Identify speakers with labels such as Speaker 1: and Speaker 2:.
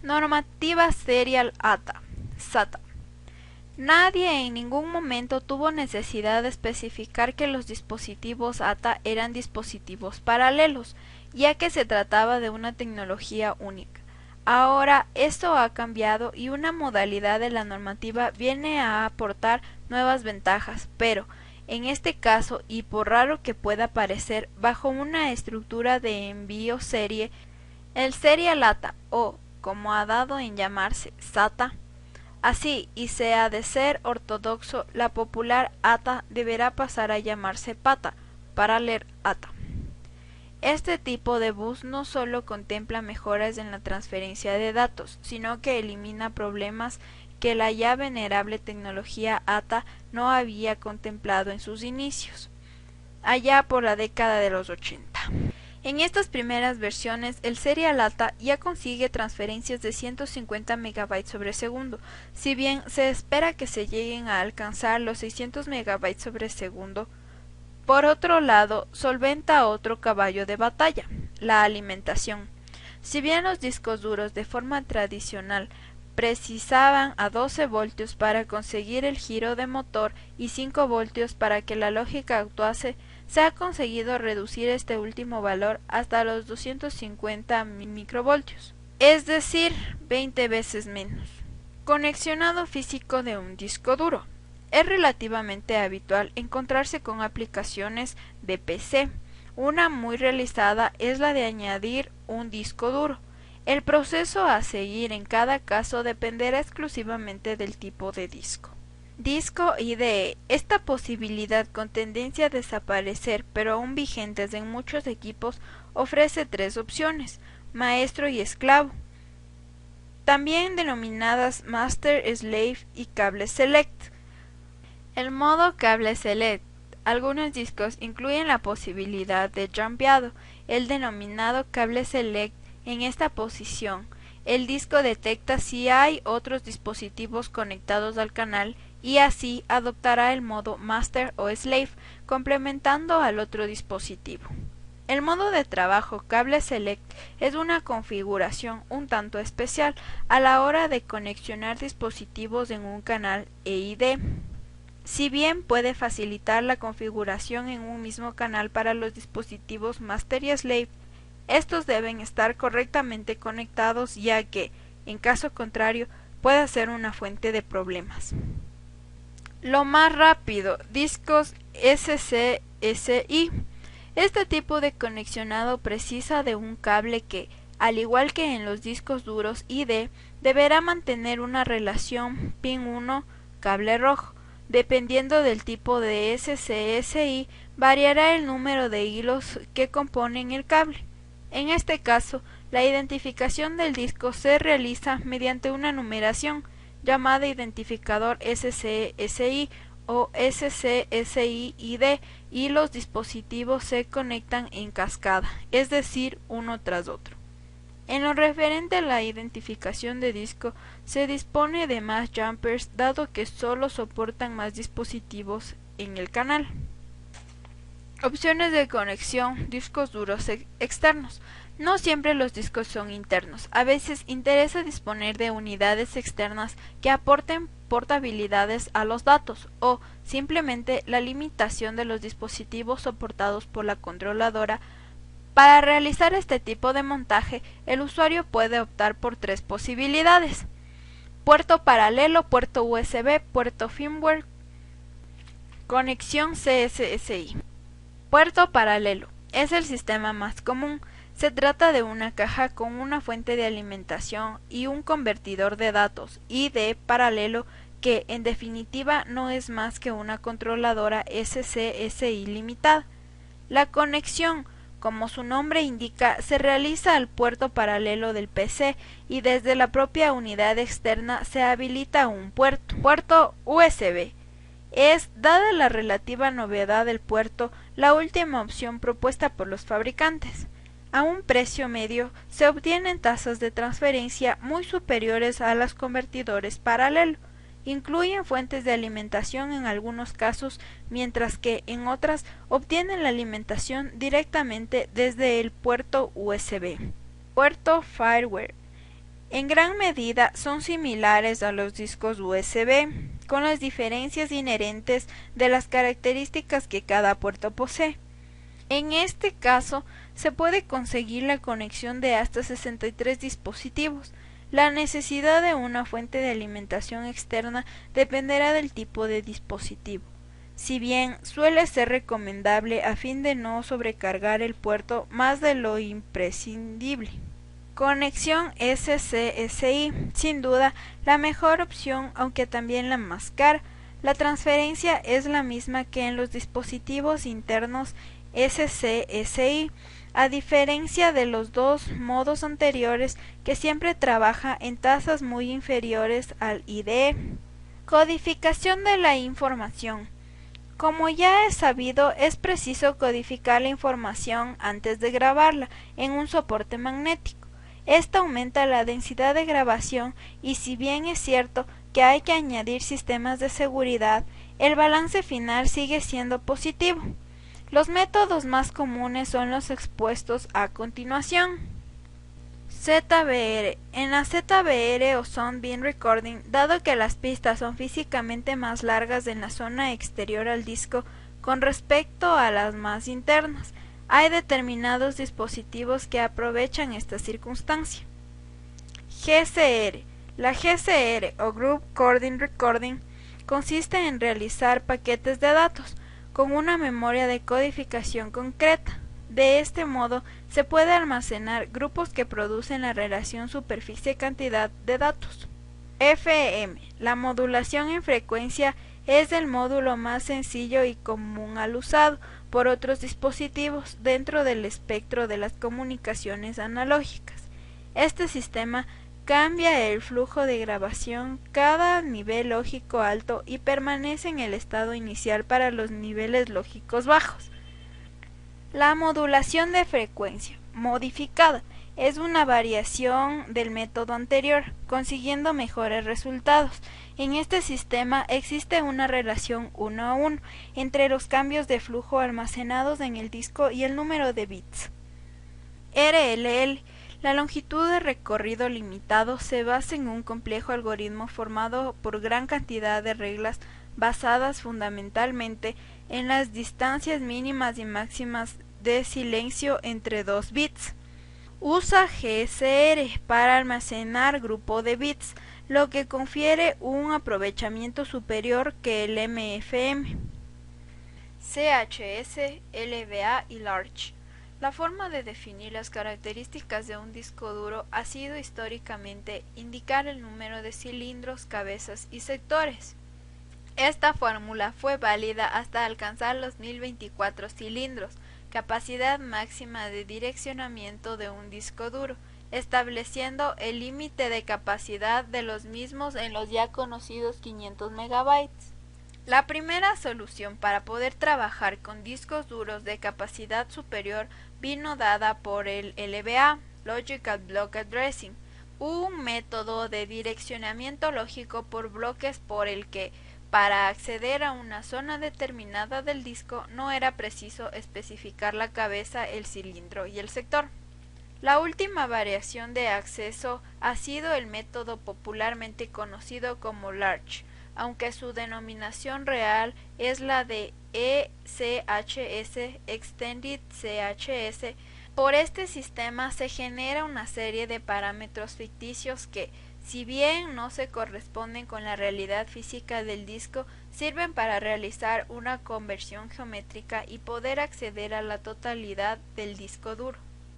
Speaker 1: Normativa Serial ATA, SATA. Nadie en ningún momento tuvo necesidad de especificar que los dispositivos ATA eran dispositivos paralelos, ya que se trataba de una tecnología única. Ahora esto ha cambiado y una modalidad de la normativa viene a aportar nuevas ventajas, pero en este caso, y por raro que pueda parecer, bajo una estructura de envío serie, el Serial ATA, o como ha dado en llamarse SATA, así y sea de ser ortodoxo, la popular ATA deberá pasar a llamarse PATA, Parallel ATA. Este tipo de bus no solo contempla mejoras en la transferencia de datos, sino que elimina problemas que la ya venerable tecnología ATA no había contemplado en sus inicios, allá por la década de los 80. En estas primeras versiones, el Serial ATA ya consigue transferencias de 150 MB sobre segundo, si bien se espera que se lleguen a alcanzar los 600 MB sobre segundo. Por otro lado, solventa otro caballo de batalla, la alimentación. Si bien los discos duros de forma tradicional precisaban a 12 voltios para conseguir el giro de motor y 5 voltios para que la lógica actuase, se ha conseguido reducir este último valor hasta los 250 microvoltios, es decir, 20 veces menos. Conexionado físico de un disco duro. Es relativamente habitual encontrarse con aplicaciones de PC. Una muy realizada es la de añadir un disco duro. El proceso a seguir en cada caso dependerá exclusivamente del tipo de disco. Disco IDE. Esta posibilidad, con tendencia a desaparecer pero aún vigentes en muchos equipos, ofrece tres opciones: maestro y esclavo, también denominadas Master, Slave y Cable Select. El modo Cable Select. Algunos discos incluyen la posibilidad de jumpeado, el denominado Cable Select. En esta posición, el disco detecta si hay otros dispositivos conectados al canal y así adoptará el modo Master o Slave, complementando al otro dispositivo. El modo de trabajo Cable Select es una configuración un tanto especial a la hora de conexionar dispositivos en un canal EID. Si bien puede facilitar la configuración en un mismo canal para los dispositivos Master y Slave, estos deben estar correctamente conectados, ya que, en caso contrario, puede ser una fuente de problemas. Lo más rápido, discos SCSI. Este tipo de conexionado precisa de un cable que, al igual que en los discos duros ID, deberá mantener una relación pin 1 cable rojo. Dependiendo del tipo de SCSI, variará el número de hilos que componen el cable. En este caso, la identificación del disco se realiza mediante una numeración llamada identificador SCSI o SCSI-ID, y los dispositivos se conectan en cascada, es decir, uno tras otro. En lo referente a la identificación de disco, se dispone de más jumpers dado que solo soportan más dispositivos en el canal. Opciones de conexión: discos duros externos. No siempre los discos son internos, a veces interesa disponer de unidades externas que aporten portabilidades a los datos, o simplemente la limitación de los dispositivos soportados por la controladora. Para realizar este tipo de montaje, el usuario puede optar por tres posibilidades: puerto paralelo, puerto USB, puerto firmware. Conexión CSSI. Puerto paralelo es el sistema más común. Se trata de una caja con una fuente de alimentación y un convertidor de datos ID paralelo que, en definitiva, no es más que una controladora SCSI limitada. La conexión, como su nombre indica, se realiza al puerto paralelo del PC y desde la propia unidad externa se habilita un puerto USB. Es, dada la relativa novedad del puerto, la última opción propuesta por los fabricantes. A un precio medio se obtienen tasas de transferencia muy superiores a los convertidores paralelo. Incluyen fuentes de alimentación en algunos casos, mientras que en otras obtienen la alimentación directamente desde el puerto USB. Puerto firmware. En gran medida son similares a los discos USB, con las diferencias inherentes de las características que cada puerto posee. En este caso, se puede conseguir la conexión de hasta 63 dispositivos. La necesidad de una fuente de alimentación externa dependerá del tipo de dispositivo, si bien suele ser recomendable a fin de no sobrecargar el puerto más de lo imprescindible. Conexión SCSI, sin duda la mejor opción, aunque también la más cara. La transferencia es la misma que en los dispositivos internos SCSI, a diferencia de los dos modos anteriores que siempre trabaja en tasas muy inferiores al IDE. Codificación de la información. Como ya es sabido, es preciso codificar la información antes de grabarla en un soporte magnético. Esto aumenta la densidad de grabación y si bien es cierto que hay que añadir sistemas de seguridad, el balance final sigue siendo positivo. Los métodos más comunes son los expuestos a continuación. ZBR. En la ZBR o Sound Bin Recording, dado que las pistas son físicamente más largas en la zona exterior al disco con respecto a las más internas, hay determinados dispositivos que aprovechan esta circunstancia. GCR. La GCR o Group Coordinate Recording consiste en realizar paquetes de datos con una memoria de codificación concreta. De este modo se puede almacenar grupos que producen la relación superficie-cantidad de datos. FM. La modulación en frecuencia es el módulo más sencillo y común al usado por otros dispositivos dentro del espectro de las comunicaciones analógicas. Este sistema cambia el flujo de grabación cada nivel lógico alto y permanece en el estado inicial para los niveles lógicos bajos. La modulación de frecuencia modificada es una variación del método anterior, consiguiendo mejores resultados. En este sistema existe una relación 1 a 1 entre los cambios de flujo almacenados en el disco y el número de bits. RLL. La longitud de recorrido limitado se basa en un complejo algoritmo formado por gran cantidad de reglas basadas fundamentalmente en las distancias mínimas y máximas de silencio entre dos bits. Usa GSR para almacenar grupo de bits, lo que confiere un aprovechamiento superior que el MFM. CHS, LVA y Large. La forma de definir las características de un disco duro ha sido históricamente indicar el número de cilindros, cabezas y sectores. Esta fórmula fue válida hasta alcanzar los 1024 cilindros, capacidad máxima de direccionamiento de un disco duro, estableciendo el límite de capacidad de los mismos en los ya conocidos 500 MB. La primera solución para poder trabajar con discos duros de capacidad superior vino dada por el LBA, Logical Block Addressing, un método de direccionamiento lógico por bloques por el que, para acceder a una zona determinada del disco, no era preciso especificar la cabeza, el cilindro y el sector. La última variación de acceso ha sido el método popularmente conocido como Large, aunque su denominación real es la de ECHS, Extended CHS. Por este sistema se genera una serie de parámetros ficticios que, si bien no se corresponden con la realidad física del disco, sirven para realizar una conversión geométrica y poder acceder a la totalidad del disco duro.